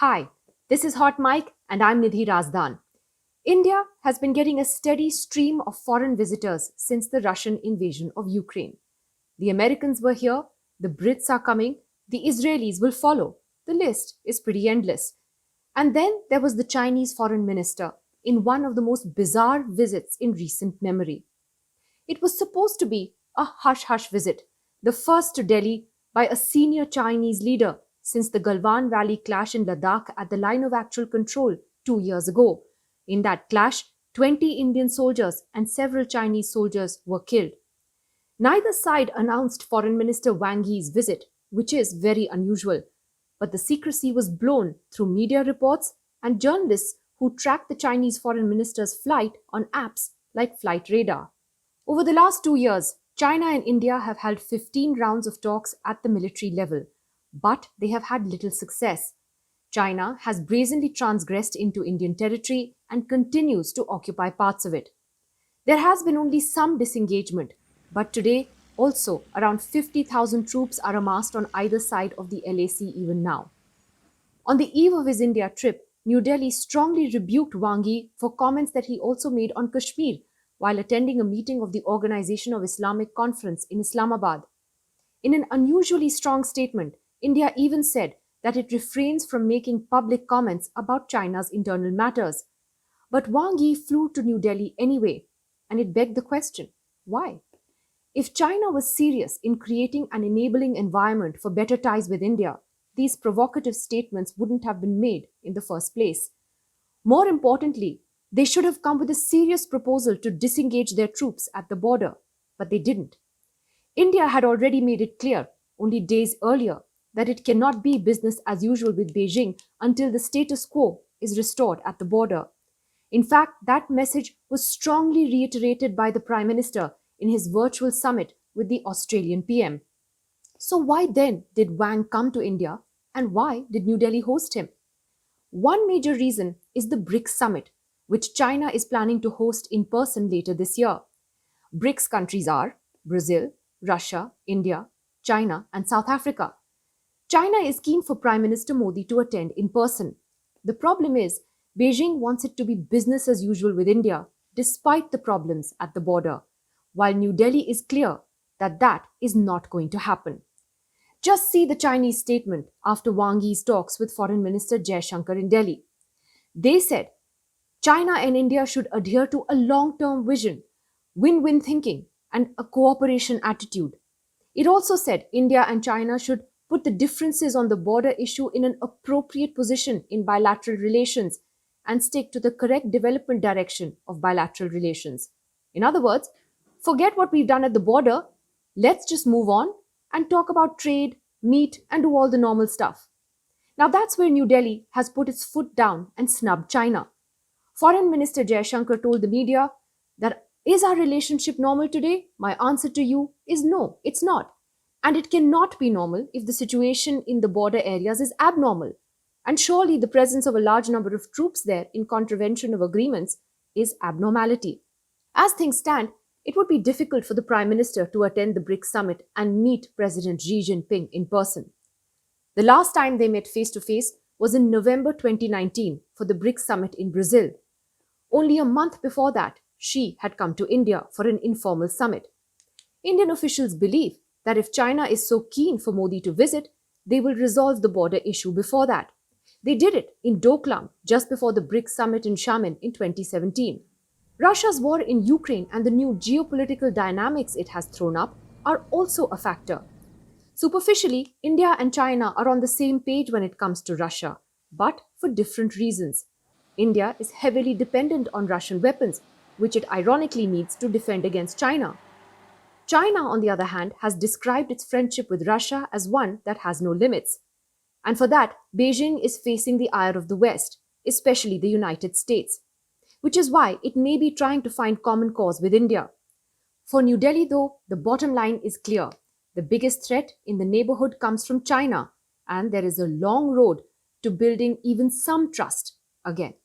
Hi, this is Hot Mic and I'm Nidhi Razdan. India has been getting a steady stream of foreign visitors since the Russian invasion of Ukraine. The Americans were here, the Brits are coming, the Israelis will follow. The list is pretty endless. And then there was the Chinese foreign minister in one of the most bizarre visits in recent memory. It was supposed to be a hush-hush visit, the first to Delhi by a senior Chinese leader since the Galwan Valley clash in Ladakh at the line of actual control 2 years ago. In that clash, 20 Indian soldiers and several Chinese soldiers were killed. Neither side announced Foreign Minister Wang Yi's visit, which is very unusual. But the secrecy was blown through media reports and journalists who tracked the Chinese foreign minister's flight on apps like Flight Radar. Over the last 2 years, China and India have held 15 rounds of talks at the military level, but they have had little success. China has brazenly transgressed into Indian territory and continues to occupy parts of it. There has been only some disengagement, but today also around 50,000 troops are amassed on either side of the LAC even now. On the eve of his India trip, New Delhi strongly rebuked Wang Yi for comments that he also made on Kashmir while attending a meeting of the Organization of Islamic Conference in Islamabad. In an unusually strong statement, India even said that it refrains from making public comments about China's internal matters. But Wang Yi flew to New Delhi anyway, and it begged the question, why? If China was serious in creating an enabling environment for better ties with India, these provocative statements wouldn't have been made in the first place. More importantly, they should have come with a serious proposal to disengage their troops at the border, but they didn't. India had already made it clear, only days earlier, that it cannot be business as usual with Beijing until the status quo is restored at the border. In fact, that message was strongly reiterated by the Prime Minister in his virtual summit with the Australian PM. So why then did Wang come to India, and why did New Delhi host him? One major reason is the BRICS summit, which China is planning to host in person later this year. BRICS countries are Brazil, Russia, India, China, and South Africa. China is keen for Prime Minister Modi to attend in person. The problem is, Beijing wants it to be business as usual with India, despite the problems at the border, while New Delhi is clear that that is not going to happen. Just see the Chinese statement after Wang Yi's talks with Foreign Minister Jaishankar in Delhi. They said, China and India should adhere to a long-term vision, win-win thinking, and a cooperation attitude. It also said India and China should put the differences on the border issue in an appropriate position in bilateral relations and stick to the correct development direction of bilateral relations. In other words, forget what we've done at the border, let's just move on and talk about trade, meet, and do all the normal stuff. Now that's where New Delhi has put its foot down and snubbed China. Foreign Minister Jaishankar told the media that, is our relationship normal today? My answer to you is no, it's not. And it cannot be normal if the situation in the border areas is abnormal. And surely the presence of a large number of troops there in contravention of agreements is abnormality. As things stand, it would be difficult for the Prime Minister to attend the BRICS summit and meet President Xi Jinping in person. The last time they met face-to-face was in November 2019 for the BRICS summit in Brazil. Only a month before that, Xi had come to India for an informal summit. Indian officials believe that if China is so keen for Modi to visit, they will resolve the border issue before that. They did it in Doklam just before the BRICS summit in Xiamen in 2017. Russia's war in Ukraine and the new geopolitical dynamics it has thrown up are also a factor. Superficially, India and China are on the same page when it comes to Russia, but for different reasons. India is heavily dependent on Russian weapons, which it ironically needs to defend against China. China, on the other hand, has described its friendship with Russia as one that has no limits. And for that, Beijing is facing the ire of the West, especially the United States, which is why it may be trying to find common cause with India. For New Delhi, though, the bottom line is clear. The biggest threat in the neighborhood comes from China, and there is a long road to building even some trust again.